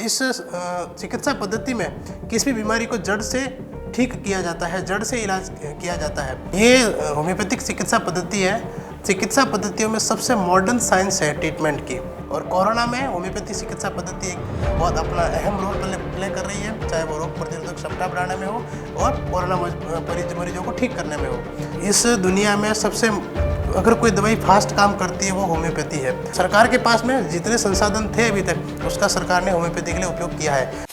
इस चिकित्सा पद्धति में किसी भी बीमारी को जड़ से ठीक किया जाता है, जड़ से इलाज किया जाता है। ये होम्योपैथिक चिकित्सा पद्धति है, चिकित्सा पद्धतियों में सबसे मॉडर्न साइंस है ट्रीटमेंट की। और कोरोना में होम्योपैथी चिकित्सा पद्धति एक बहुत अपना अहम रोल प्ले कर रही है, चाहे वो रोग प्रतिरोधक क्षमता बढ़ाने में हो और कोरोना मरीजों को ठीक करने में हो। इस दुनिया में सबसे अगर कोई दवाई फास्ट काम करती है वो होम्योपैथी है। सरकार के पास में जितने संसाधन थे अभी तक, उसका सरकार ने होम्योपैथी के लिए उपयोग किया है।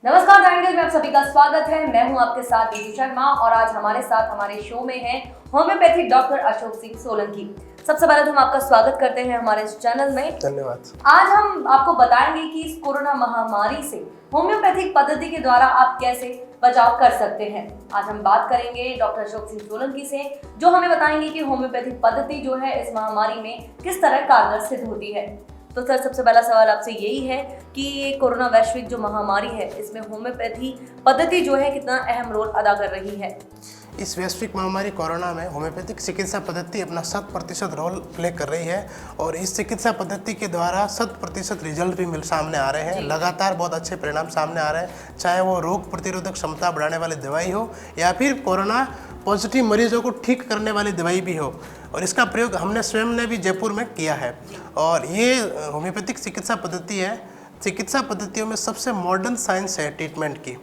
नमस्कार में आप सभी का स्वागत है। मैं हूं आपके साथ दीदी शर्मा और आज हमारे साथ हमारे शो में हैं होम्योपैथिक डॉक्टर अशोक सिंह सोलंकी। सबसे पहले तो हम आपका स्वागत करते हैं हमारे इस चैनल में। धन्यवाद। आज हम आपको बताएंगे कि इस कोरोना महामारी से होम्योपैथिक पद्धति के द्वारा आप कैसे बचाव कर सकते हैं। आज हम बात करेंगे डॉक्टर अशोक सिंह सोलंकी से, जो हमें बताएंगे कि होम्योपैथिक पद्धति जो है इस महामारी में किस तरह कारगर सिद्ध होती है। तो सर, सबसे पहला सवाल आपसे यही है कि ये कोरोना वैश्विक जो महामारी है, इसमें होम्योपैथी पद्धति जो है कितना अहम रोल अदा कर रही है। इस वैश्विक महामारी कोरोना में होम्योपैथिक चिकित्सा पद्धति अपना 100% रोल प्ले कर रही है और इस चिकित्सा पद्धति के द्वारा 100% रिजल्ट भी सामने आ रहे हैं। लगातार बहुत अच्छे परिणाम सामने आ रहे हैं, चाहे वो रोग प्रतिरोधक क्षमता बढ़ाने वाली दवाई हो या फिर कोरोना पॉजिटिव मरीजों को ठीक करने वाली दवाई भी हो। और इसका प्रयोग हमने स्वयं ने भी जयपुर में किया है। और ये होम्योपैथिक चिकित्सा पद्धति है, चिकित्सा पद्धतियों में सबसे मॉडर्न साइंस है ट्रीटमेंट की।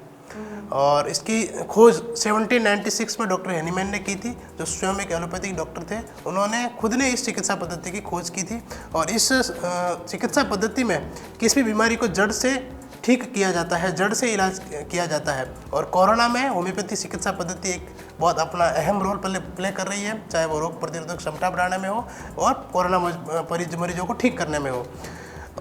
और इसकी खोज 1796 में डॉक्टर हेनीमैन ने की थी, जो स्वयं एक एलोपैथिक डॉक्टर थे। उन्होंने खुद ने इस चिकित्सा पद्धति की खोज की थी और इस चिकित्सा पद्धति में किसी भी बीमारी को जड़ से ठीक किया जाता है, जड़ से इलाज किया जाता है। और कोरोना में होम्योपैथी चिकित्सा पद्धति एक बहुत अपना अहम रोल प्ले कर रही है, चाहे वो रोग प्रतिरोधक क्षमता बढ़ाने में हो और कोरोना मरीजों को ठीक करने में हो।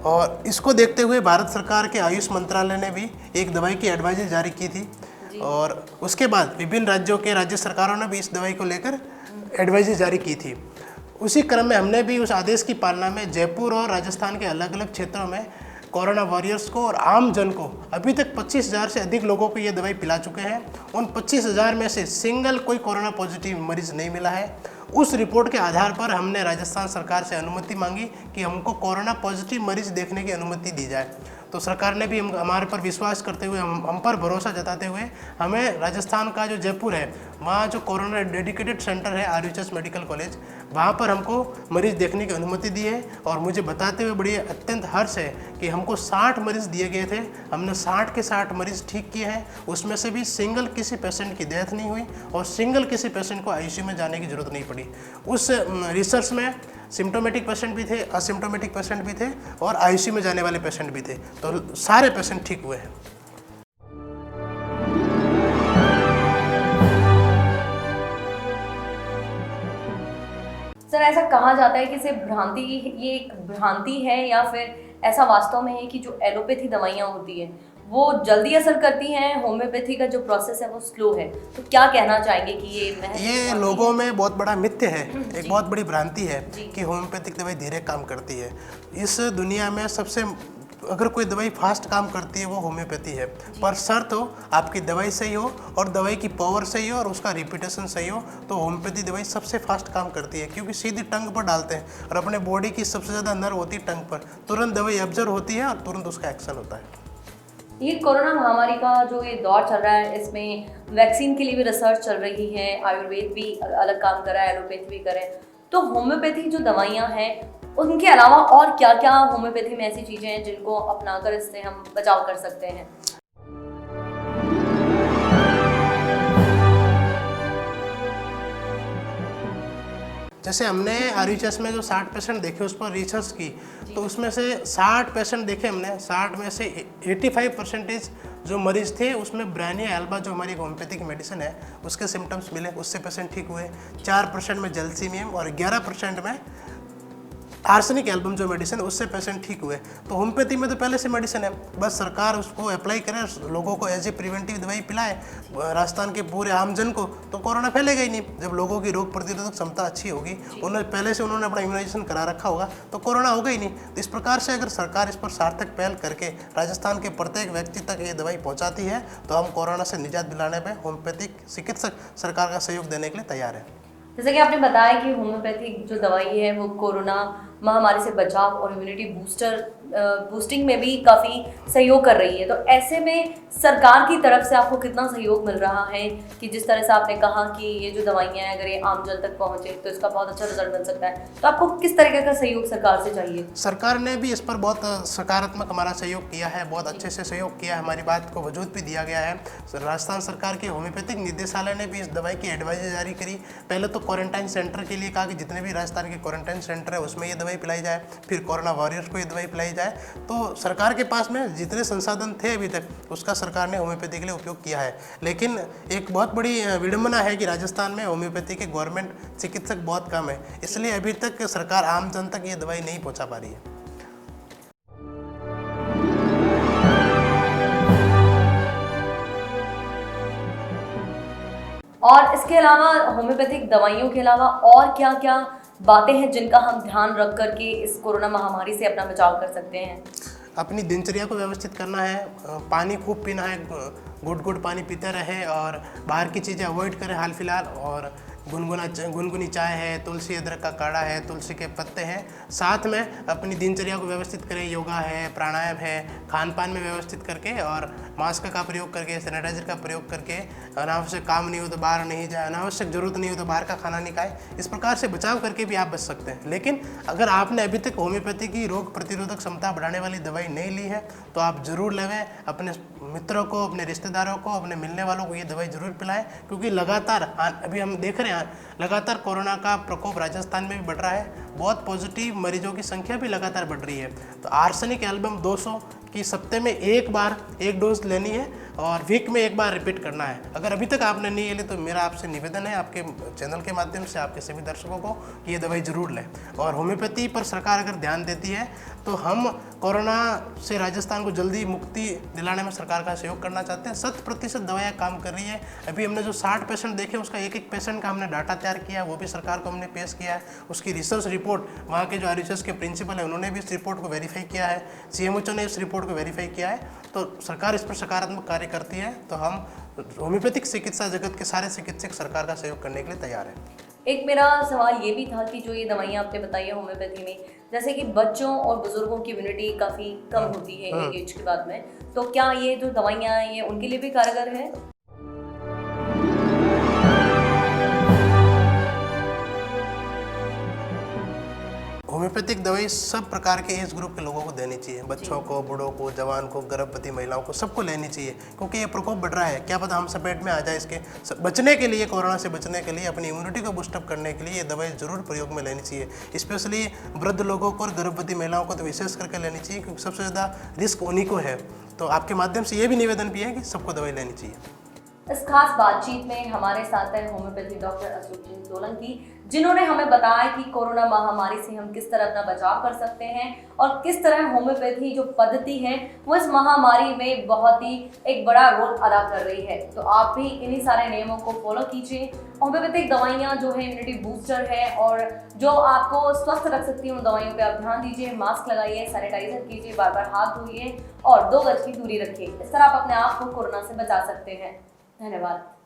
और इसको देखते हुए भारत सरकार के आयुष मंत्रालय ने भी एक दवाई की एडवाइजरी जारी की थी और उसके बाद विभिन्न राज्यों के राज्य सरकारों ने भी इस दवाई को लेकर एडवाइजरी जारी की थी। उसी क्रम में हमने भी उस आदेश की पालना में जयपुर और राजस्थान के अलग अलग क्षेत्रों में कोरोना वॉरियर्स को और आम जन को अभी तक 25,000 से अधिक लोगों को ये दवाई पिला चुके हैं। उन 25,000 में से सिंगल कोई कोरोना पॉजिटिव मरीज नहीं मिला है। उस रिपोर्ट के आधार पर हमने राजस्थान सरकार से अनुमति मांगी कि हमको कोरोना पॉजिटिव मरीज देखने की अनुमति दी जाए। तो सरकार ने भी हमारे पर विश्वास करते हुए, हम पर भरोसा जताते हुए हमें राजस्थान का जो जयपुर है, वहाँ जो कोरोना डेडिकेटेड सेंटर है RUHS मेडिकल कॉलेज, वहाँ पर हमको मरीज देखने की अनुमति दी है। और मुझे बताते हुए बड़ी अत्यंत हर्ष है कि हमको 60 मरीज दिए गए थे, हमने 60 के 60 मरीज ठीक किए हैं। उसमें से भी सिंगल किसी पेशेंट की डेथ नहीं हुई और सिंगल किसी पेशेंट को ICU में जाने की जरूरत नहीं पड़ी। उस रिसर्च में सिम्टोमेटिक पेशेंट भी थे, असिम्टोमेटिक पेशेंट भी थे और ICU में जाने वाले पेशेंट भी थे। तो सारे पेशेंट ठीक हुए हैं। सर, ऐसा कहा जाता है कि ये एक भ्रांति है या फिर ऐसा वास्तव में है कि जो एलोपैथी दवाइयाँ होती हैं वो जल्दी असर करती हैं, होम्योपैथी का जो प्रोसेस है वो स्लो है। तो क्या कहना चाहेंगे कि ये लोगों में बहुत बड़ा मिथ्य है, एक बहुत बड़ी भ्रांति है कि होम्योपैथिक दवाई धीरे काम करती है। इस दुनिया में सबसे अगर कोई दवाई फास्ट काम करती है वो होम्योपैथी है, पर शर्त हो आपकी दवाई सही हो और दवाई की पावर सही हो और उसका रिपीटेशन सही हो, तो होम्योपैथी दवाई सबसे फास्ट काम करती है। क्योंकि सीधी टंग पर डालते हैं और अपने बॉडी की सबसे ज़्यादा नर्व होती है टंग पर, तुरंत दवाई ऑब्जर्व होती है और तुरंत उसका एक्शन होता है। ये कोरोना महामारी का जो ये दौर चल रहा है, इसमें वैक्सीन के लिए भी रिसर्च चल रही है, आयुर्वेद भी अलग काम कर रहा है, एलोपैथी भी कर रहे हैं। तो होम्योपैथी जो दवाइयाँ हैं उनके अलावा और क्या क्या होम्योपैथी में ऐसी चीज़ें हैं जिनको अपनाकर इससे हम बचाव कर सकते हैं? जैसे हमने RUHS में जो 60 पेशेंट देखे उस पर रिसर्च की, तो उसमें से 60 पेशेंट देखे हमने, 60 में से 85% जो मरीज थे उसमें ब्रानिया एल्बा जो हमारी होम्योपैथिक मेडिसिन है उसके सिम्टम्स मिले, उससे पेशेंट ठीक हुए। 4% में जलसीमियम और 11% में आर्सेनिक एल्बम जो मेडिसिन, उससे पेशेंट ठीक हुए। तो होम्योपैथी में तो पहले से मेडिसिन है, बस सरकार उसको अप्लाई करे, लोगों को एज ए प्रिवेंटिव दवाई पिलाए राजस्थान के पूरे आमजन को, तो कोरोना फैलेगा ही नहीं। जब लोगों की रोग प्रतिरोधक क्षमता अच्छी होगी, उन्होंने अपना इम्यूनाइजेशन करा रखा होगा, तो कोरोना होगा ही नहीं। तो इस प्रकार से अगर सरकार इस पर सार्थक पहल करके राजस्थान के प्रत्येक व्यक्ति तक ये दवाई पहुँचाती है, तो हम कोरोना से निजात दिलाने में होम्योपैथिक चिकित्सक सरकार का सहयोग देने के लिए तैयार है। जैसे कि आपने बताया कि होम्योपैथिक जो दवाई है वो कोरोना महामारी से बचाव और इम्यूनिटी बूस्टर बूस्टिंग में भी काफ़ी सहयोग कर रही है। तो ऐसे में सरकार की तरफ से आपको कितना सहयोग मिल रहा है कि जिस तरह से आपने कहा कि ये जो दवाइयाँ हैं अगर ये आम जन तक पहुँचे तो इसका बहुत अच्छा रिजल्ट मिल सकता है, तो आपको किस तरीके का सहयोग सरकार से चाहिए? सरकार ने भी इस पर बहुत सकारात्मक हमारा सहयोग किया है, बहुत अच्छे से सहयोग किया है, हमारी बात को वजूद भी दिया गया है। राजस्थान सरकार के होम्योपैथिक निदेशालय ने भी इस दवाई की एडवाइजरी जारी करी। पहले तो क्वारंटाइन सेंटर के लिए कहा कि जितने भी राजस्थान के क्वारंटाइन सेंटर है उसमें ये दवाई पिलाई जाए, फिर कोरोना वॉरियर्स को ये दवाई पिलाई जाए। तो सरकार के पास में जितने संसाधन थे अभी तक उसका सरकार ने होम्योपैथी के लिए उपयोग किया है। लेकिन एक बहुत बड़ी विडंबना है कि राजस्थान में होम्योपैथी के गवर्नमेंट चिकित्सक बहुत कम है, इसलिए अभी तक सरकार आम जन तक ये दवाई नहीं पहुंचा पा रही है। और इसके अलावा होम्योपैथिक दवाइयों के अलावा और क्या क्या बातें हैं जिनका हम ध्यान रख करके इस कोरोना महामारी से अपना बचाव कर सकते हैं? अपनी दिनचर्या को व्यवस्थित करना है, पानी खूब पीना है, गुड गुड पानी पीते रहे और बाहर की चीज़ें अवॉइड करें हाल फिलहाल। और गुनगुनी चाय है, तुलसी अदरक का काढ़ा है, तुलसी के पत्ते हैं। साथ में अपनी दिनचर्या को व्यवस्थित करें, योगा है, प्राणायाम है, खान पान में व्यवस्थित करके और मास्क का प्रयोग करके, सैनिटाइजर का प्रयोग करके, अनावश्यक काम नहीं हो तो बाहर नहीं जाए, अनावश्यक जरूरत नहीं हो तो बाहर का खाना नहीं खाए। इस प्रकार से बचाव करके भी आप बच सकते हैं। लेकिन अगर आपने अभी तक होम्योपैथी की रोग प्रतिरोधक क्षमता बढ़ाने वाली दवाई नहीं ली है तो आप जरूर लेवें। अपने मित्रों को, अपने रिश्तेदारों को, अपने मिलने वालों को ये दवाई जरूर पिलाएं, क्योंकि लगातार अभी हम देख रहे हैं लगातार कोरोना का प्रकोप राजस्थान में भी बढ़ रहा है। बहुत पॉजिटिव मरीजों की संख्या भी लगातार बढ़ रही है। तो आर्सेनिक एल्बम 200 की सप्ते में एक बार एक डोज लेनी है और वीक में एक बार रिपीट करना है। अगर अभी तक आपने नहीं ली तो मेरा आपसे निवेदन है आपके चैनल के माध्यम से आपके सभी दर्शकों को कि ये दवाई जरूर लें। और होम्योपैथी पर सरकार अगर ध्यान देती है तो हम कोरोना से राजस्थान को जल्दी मुक्ति दिलाने में सरकार का सहयोग करना चाहते हैं। 100% दवाइयाँ काम कर रही है। अभी हमने जो 60 पेशेंट देखे उसका एक एक पेशेंट का हमने डाटा तैयार किया, वो भी सरकार को हमने पेश किया है। उसकी रिसर्च रिपोर्ट वहाँ के जो आरएचएस के प्रिंसिपल हैं उन्होंने भी इस रिपोर्ट को वेरीफाई किया है, सीएमएचओ ने इस रिपोर्ट को वेरीफाई किया है। तो सरकार इस पर सकारात्मक कार्य करती है। तो हम होम्योपैथिक चिकित्सा जगत के सारे चिकित्सक सरकार का सहयोग करने के लिए तैयार हैं। एक मेरा सवाल ये भी था कि जो ये दवाइयाँ आपने बताई है होम्योपैथी में, जैसे कि बच्चों और बुजुर्गों की इम्यूनिटी काफ़ी कम होती है एक एज के बाद में, तो क्या ये जो दवाइयाँ हैं ये उनके लिए भी कारगर है? होम्योपैथिक दवाई सब प्रकार के एज ग्रुप के लोगों को देनी चाहिए, बच्चों को, बूढ़ों को, जवान को, गर्भवती महिलाओं को, सबको लेनी चाहिए, क्योंकि ये प्रकोप बढ़ रहा है। क्या पता हम सपेट में आ जाए। इसके बचने के लिए, कोरोना से बचने के लिए, अपनी इम्यूनिटी को बूस्टअप करने के लिए ये दवाई जरूर प्रयोग में लेनी चाहिए। स्पेशली वृद्ध लोगों को और गर्भवती महिलाओं को तो विशेष करके लेनी चाहिए, क्योंकि सबसे ज़्यादा रिस्क उन्हीं को है। तो आपके माध्यम से ये भी निवेदन भी है कि सबको दवाई लेनी चाहिए। इस खास बातचीत में हमारे साथ हैं होम्योपैथी डॉक्टर अशोक सिंह सोलंकी, जिन्होंने हमें बताया कि कोरोना महामारी से हम किस तरह अपना बचाव कर सकते हैं और किस तरह होम्योपैथी जो पद्धति है वो इस महामारी में बहुत ही एक बड़ा रोल अदा कर रही है। तो आप भी इन्हीं सारे नियमों को फॉलो कीजिए। होम्योपैथिक दवाइयाँ जो है इम्यूनिटी बूस्टर है और जो आपको स्वस्थ रख सकती है, उन दवाइयों पे आप ध्यान दीजिए। मास्क लगाइए, सैनिटाइजर कीजिए, बार बार हाथ धोइए और 2 गज की दूरी रखिए। इस तरह आप अपने आप को कोरोना से बचा सकते हैं। धन्यवाद।